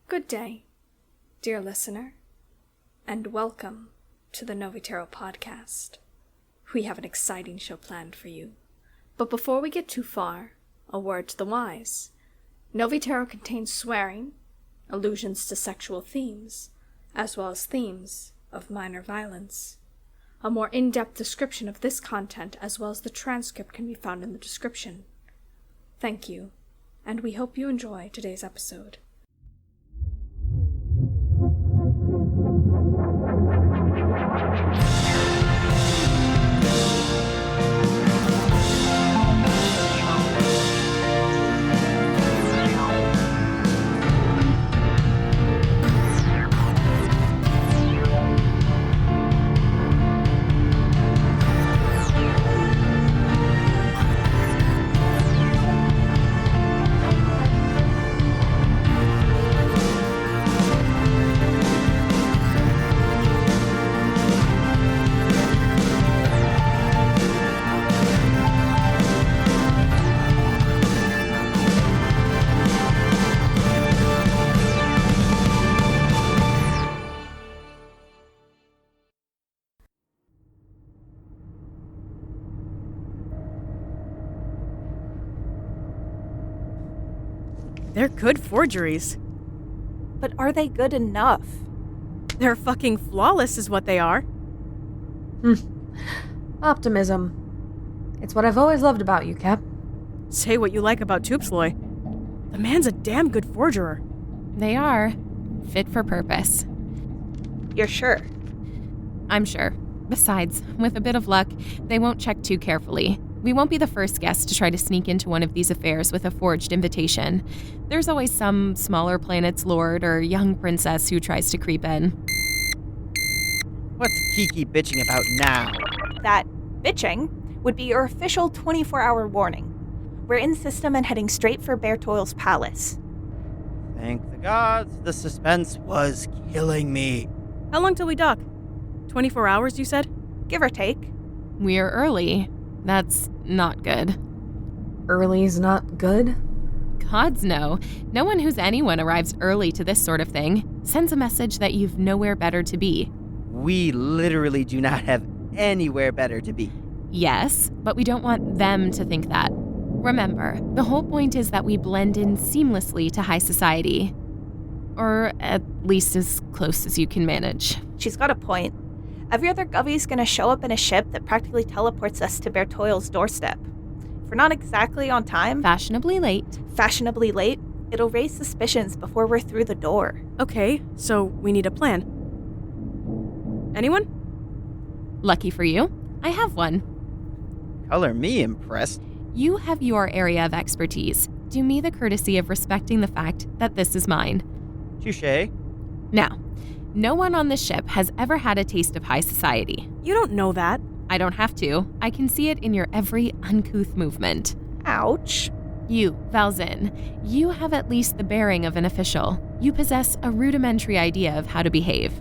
Good day, dear listener, and welcome to the Novitero podcast. We have an exciting show planned for you. But before we get too far, a word to the wise. Novitero contains swearing, allusions to sexual themes, as well as themes of minor violence. A more in-depth description of this content as well as the transcript can be found in the description. Thank you, and we hope you enjoy today's episode. They're good forgeries. But are they good enough? They're fucking flawless is what they are. Optimism. It's what I've always loved about you, Cap. Say what you like about Tupsloy. The man's a damn good forgerer. They are. Fit for purpose. You're sure? I'm sure. Besides, with a bit of luck, they won't check too carefully. We won't be the first guest to try to sneak into one of these affairs with a forged invitation. There's always some smaller planet's lord or young princess who tries to creep in. What's Kiki bitching about now? That bitching would be your official 24-hour warning. We're in system and heading straight for Bertoil's palace. Thank the gods, the suspense was killing me. How long till we dock? 24 hours, you said? Give or take. We're early. That's not good. Early's not good? Gods no. No one who's anyone arrives early to this sort of thing. Sends a message that you've nowhere better to be. We literally do not have anywhere better to be. Yes, but we don't want them to think that. Remember, the whole point is that we blend in seamlessly to high society. Or at least as close as you can manage. She's got a point. Every other Govie's gonna show up in a ship that practically teleports us to Bertoil's doorstep. If we're not exactly on time, Fashionably late, it'll raise suspicions before we're through the door. Okay, so we need a plan. Anyone? Lucky for you, I have one. Color me impressed. You have your area of expertise. Do me the courtesy of respecting the fact that this is mine. Touché. Now, no one on this ship has ever had a taste of high society. You don't know that. I don't have to. I can see it in your every uncouth movement. Ouch. You, Valzin, you have at least the bearing of an official. You possess a rudimentary idea of how to behave.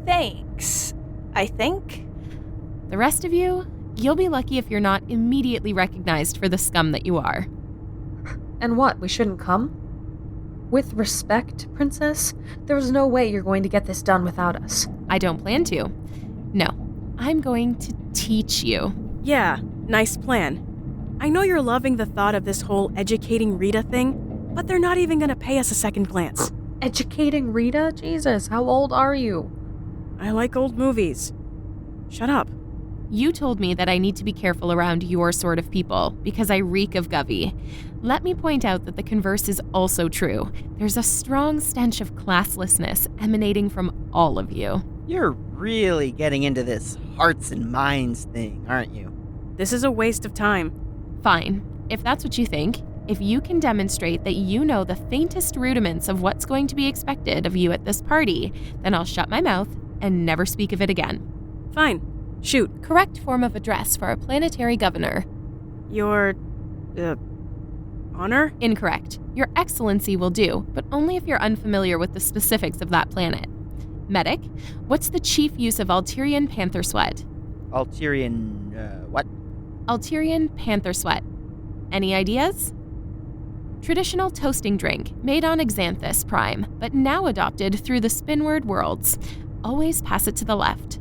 Thanks, I think. The rest of you, you'll be lucky if you're not immediately recognized for the scum that you are. And what, we shouldn't come? With respect, Princess, there's no way you're going to get this done without us. I don't plan to. No, I'm going to teach you. Yeah, nice plan. I know you're loving the thought of this whole educating Rita thing, but they're not even gonna pay us a second glance. Educating Rita? Jesus, how old are you? I like old movies. Shut up. You told me that I need to be careful around your sort of people because I reek of Govie. Let me point out that the converse is also true. There's a strong stench of classlessness emanating from all of you. You're really getting into this hearts and minds thing, aren't you? This is a waste of time. Fine, if that's what you think. If you can demonstrate that you know the faintest rudiments of what's going to be expected of you at this party, then I'll shut my mouth and never speak of it again. Fine. Shoot. Correct form of address for a planetary governor. Your... honor? Incorrect. Your excellency will do, but only if you're unfamiliar with the specifics of that planet. Medic, what's the chief use of Alterian panther sweat? Alterian, what? Alterian panther sweat. Any ideas? Traditional toasting drink made on Xanthus Prime, but now adopted through the Spinward worlds. Always pass it to the left.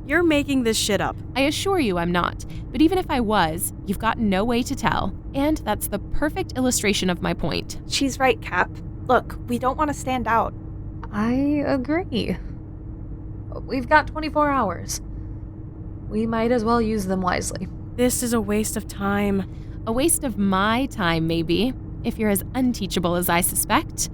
You're making this shit up. I assure you I'm not, but even if I was, you've got no way to tell, and that's the perfect illustration of my point. She's right, Cap. Look, we don't want to stand out. I agree. We've got 24 hours. We might as well use them wisely. This is a waste of time. A waste of my time, maybe, if you're as unteachable as I suspect.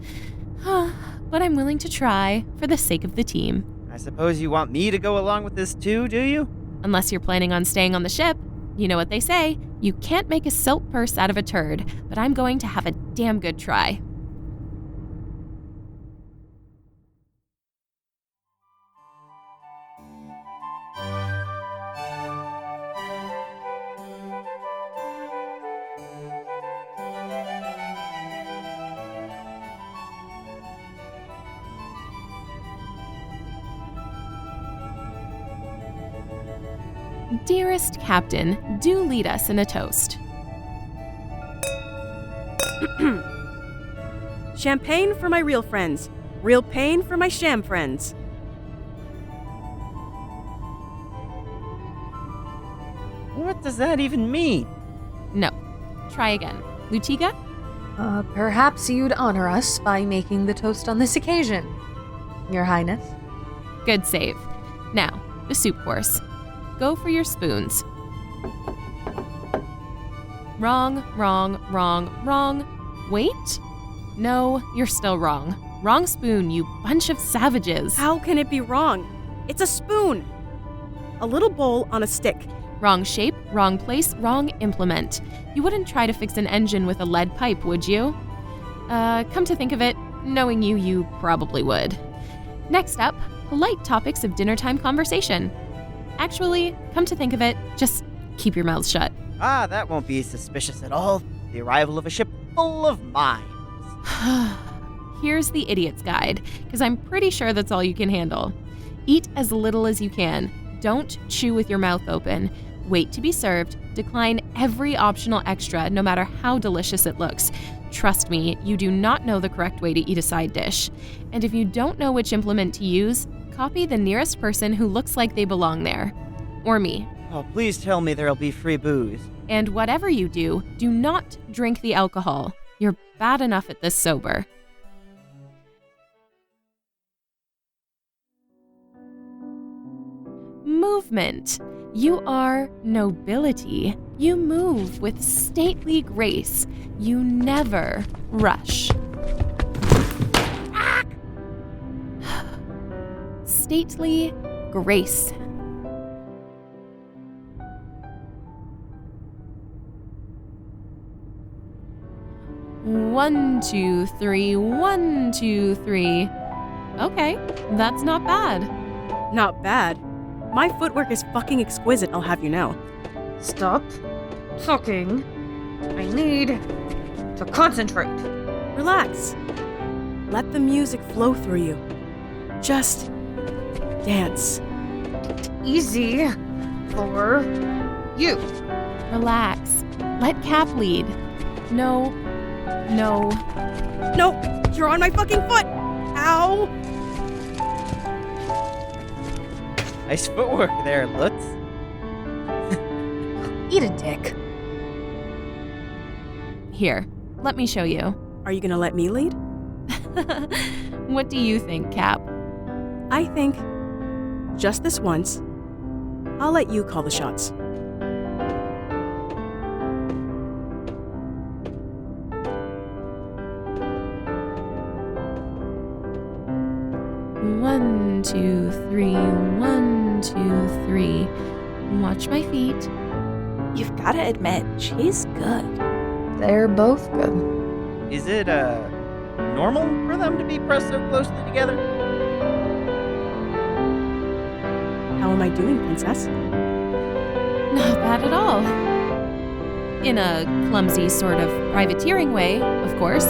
But I'm willing to try for the sake of the team. I suppose you want me to go along with this too, do you? Unless you're planning on staying on the ship. You know what they say, you can't make a silk purse out of a turd, but I'm going to have a damn good try. Dearest Captain, do lead us in a toast. Champagne for my real friends. Real pain for my sham friends. What does that even mean? No. Try again. Lutiga? Perhaps you'd honor us by making the toast on this occasion, Your Highness. Good save. Now, the soup course. Go for your spoons. Wrong, wrong, wrong, wrong. Wait? No, you're still wrong. Wrong spoon, you bunch of savages. How can it be wrong? It's a spoon. A little bowl on a stick. Wrong shape, wrong place, wrong implement. You wouldn't try to fix an engine with a lead pipe, would you? Come to think of it, knowing you, you probably would. Next up, polite topics of dinnertime conversation. Actually, come to think of it, just keep your mouths shut. Ah, that won't be suspicious at all. The arrival of a ship full of mines. Here's the idiot's guide, because I'm pretty sure that's all you can handle. Eat as little as you can. Don't chew with your mouth open. Wait to be served. Decline every optional extra, no matter how delicious it looks. Trust me, you do not know the correct way to eat a side dish. And if you don't know which implement to use, copy the nearest person who looks like they belong there. Or me. Oh, please tell me there'll be free booze. And whatever you do not drink the alcohol. You're bad enough at this sober. Movement. You are nobility. You move with stately grace. You never rush. Stately grace. One, two, three, 1, 2, 3. Okay, that's not bad. Not bad. My footwork is fucking exquisite, I'll have you know. Stop talking. I need to concentrate. Relax. Let the music flow through you. Just dance. Easy for you. Relax. Let Cap lead. No. Nope, you're on my fucking foot! Ow! Nice footwork there, Lutz. Eat a dick. Here, let me show you. Are you gonna let me lead? What do you think, Cap? I think, just this once, I'll let you call the shots. One, two, three, 1, 2, 3. Watch my feet. You've got to admit, she's good. They're both good. Is it, normal for them to be pressed so closely together? How am I doing, princess? Not bad at all. In a clumsy sort of privateering way, of course.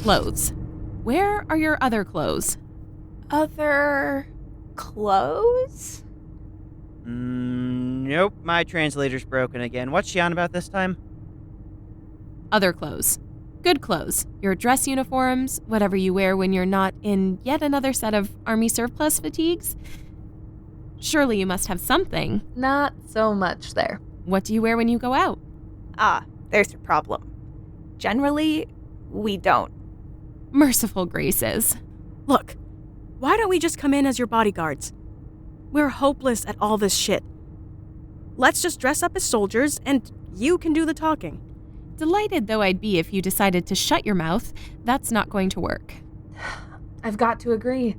Clothes. Where are your other clothes? Other clothes? Nope, my translator's broken again. What's she on about this time? Other clothes. Good clothes. Your dress uniforms, whatever you wear when you're not in yet another set of Army surplus fatigues. Surely you must have something. Not so much there. What do you wear when you go out? Ah, there's your problem. Generally, we don't. Merciful graces. Look, why don't we just come in as your bodyguards? We're hopeless at all this shit. Let's just dress up as soldiers, and you can do the talking. Delighted though I'd be if you decided to shut your mouth, that's not going to work. I've got to agree.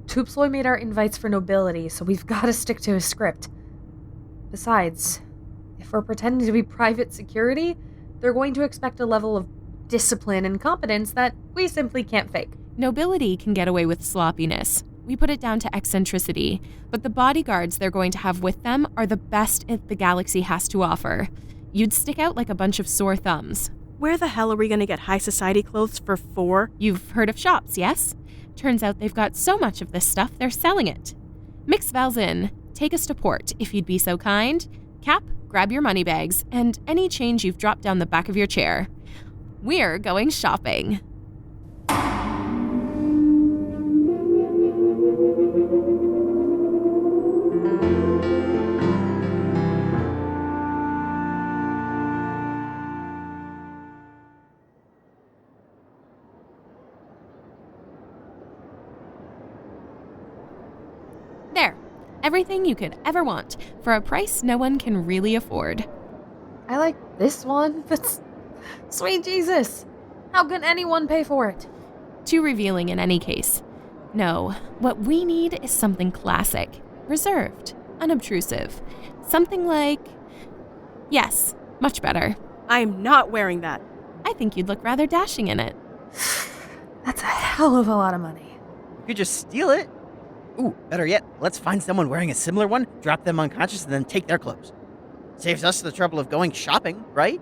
Toopsloy made our invites for nobility, so we've got to stick to his script. Besides, if we're pretending to be private security, they're going to expect a level of discipline and competence that we simply can't fake. Nobility can get away with sloppiness. We put it down to eccentricity, but the bodyguards they're going to have with them are the best the galaxy has to offer. You'd stick out like a bunch of sore thumbs. Where the hell are we gonna get high society clothes for 4? You've heard of shops, yes? Turns out they've got so much of this stuff, they're selling it. Mix Valzin, take us to port, if you'd be so kind. Cap, grab your money bags, and any change you've dropped down the back of your chair. We're going shopping. There. Everything you could ever want, for a price no one can really afford. I like this one, but sweet Jesus, how can anyone pay for it? Too revealing in any case. No, what we need is something classic, reserved, unobtrusive. Something like... Yes, much better. I'm not wearing that. I think you'd look rather dashing in it. That's a hell of a lot of money. You could just steal it. Ooh, better yet, let's find someone wearing a similar one, drop them unconscious, and then take their clothes. Saves us the trouble of going shopping, right?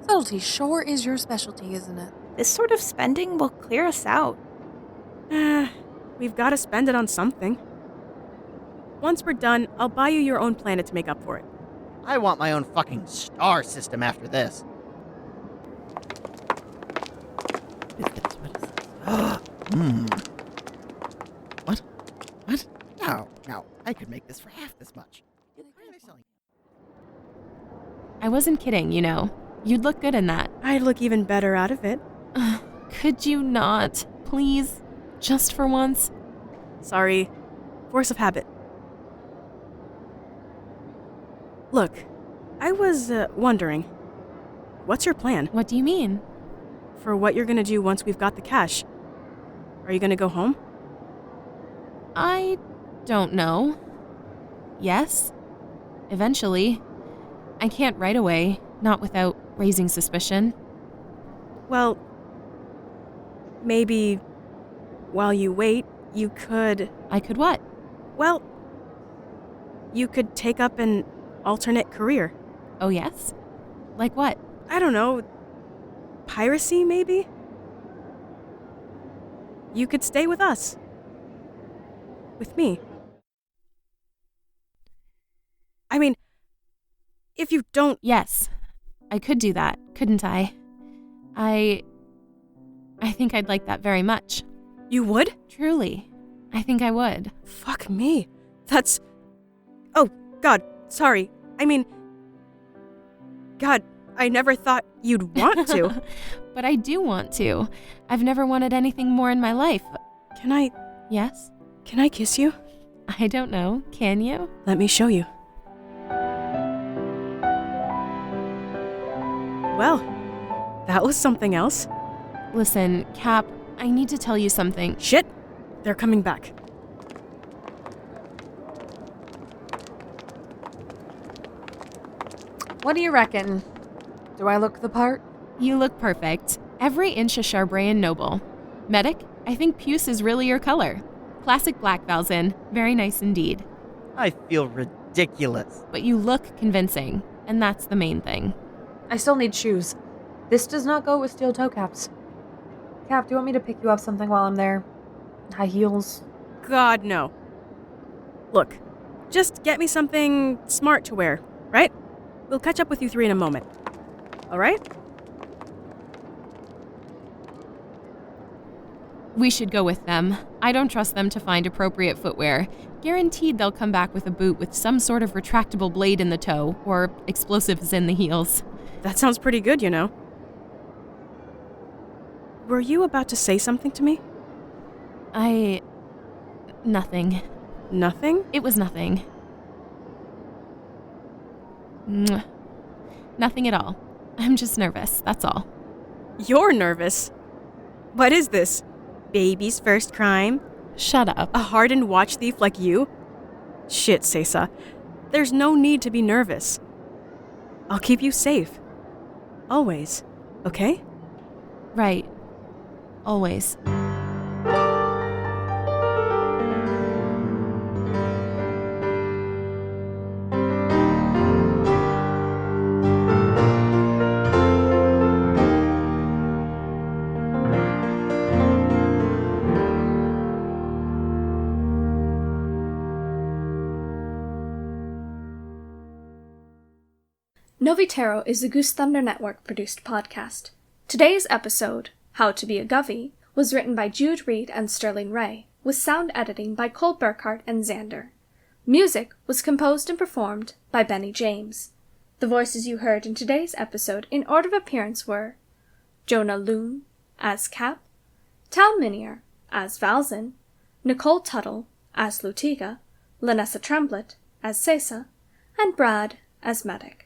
Subtlety sure is your specialty, isn't it? This sort of spending will clear us out. We've got to spend it on something. Once we're done, I'll buy you your own planet to make up for it. I want my own fucking star system after this. What is this? What? No. I could make this for half this much. Why are they selling? I wasn't kidding, you know. You'd look good in that. I'd look even better out of it. Could you not? Please? Just for once? Sorry. Force of habit. Look, I was wondering, what's your plan? What do you mean? For what you're gonna do once we've got the cash. Are you gonna go home? I don't know. Yes. Eventually. I can't right away, not without raising suspicion. Well, maybe while you wait, you could... I could what? Well, you could take up an alternate career. Oh, yes? Like what? I don't know. Piracy, maybe? You could stay with us. With me. I mean, if you don't... Yes. I could do that, couldn't I? I think I'd like that very much. You would? Truly. I think I would. Fuck me. That's... Oh, God, sorry. I mean... God, I never thought you'd want to. But I do want to. I've never wanted anything more in my life. Can I... Yes? Can I kiss you? I don't know. Can you? Let me show you. Well, that was something else. Listen, Cap, I need to tell you something. Shit! They're coming back. What do you reckon? Do I look the part? You look perfect. Every inch a Charbreyan noble. Medic, I think puce is really your color. Classic black, Valzin. Very nice indeed. I feel ridiculous. But you look convincing, and that's the main thing. I still need shoes. This does not go with steel toe caps. Cap, do you want me to pick you up something while I'm there? High heels? God, no. Look, just get me something smart to wear, right? We'll catch up with you three in a moment. All right? We should go with them. I don't trust them to find appropriate footwear. Guaranteed they'll come back with a boot with some sort of retractable blade in the toe, or explosives in the heels. That sounds pretty good, you know. Were you about to say something to me? Nothing. Nothing? It was nothing. Mwah. Nothing at all. I'm just nervous, that's all. You're nervous? What is this? Baby's first crime? Shut up. A hardened watch thief like you? Shit, Cesa. There's no need to be nervous. I'll keep you safe. Always. Okay? Right. Always. Novitero is a Goose Thunder Network produced podcast. Today's episode, How to Be a Govie, was written by Jude, Reid, and Sterling Ray, with sound editing by Cole Burkhardt and Xander. Music was composed and performed by Benny James. The voices you heard in today's episode in order of appearance were Jona Lune as Cap, Tal Minear as Valzin, Nicole Tuttle as Lutiga, Lanessa Tremblett as Cesa, and Brad as Medic.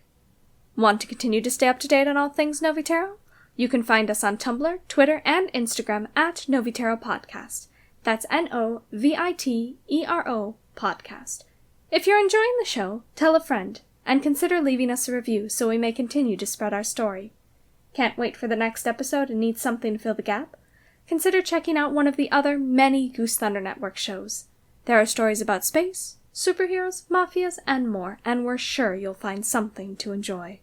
Want to continue to stay up to date on all things Novitero? You can find us on Tumblr, Twitter, and Instagram at Novitero Podcast. That's Novitero Podcast. If you're enjoying the show, tell a friend, and consider leaving us a review so we may continue to spread our story. Can't wait for the next episode and need something to fill the gap? Consider checking out one of the other many Goose Thunder Network shows. There are stories about space, superheroes, mafias, and more, and we're sure you'll find something to enjoy.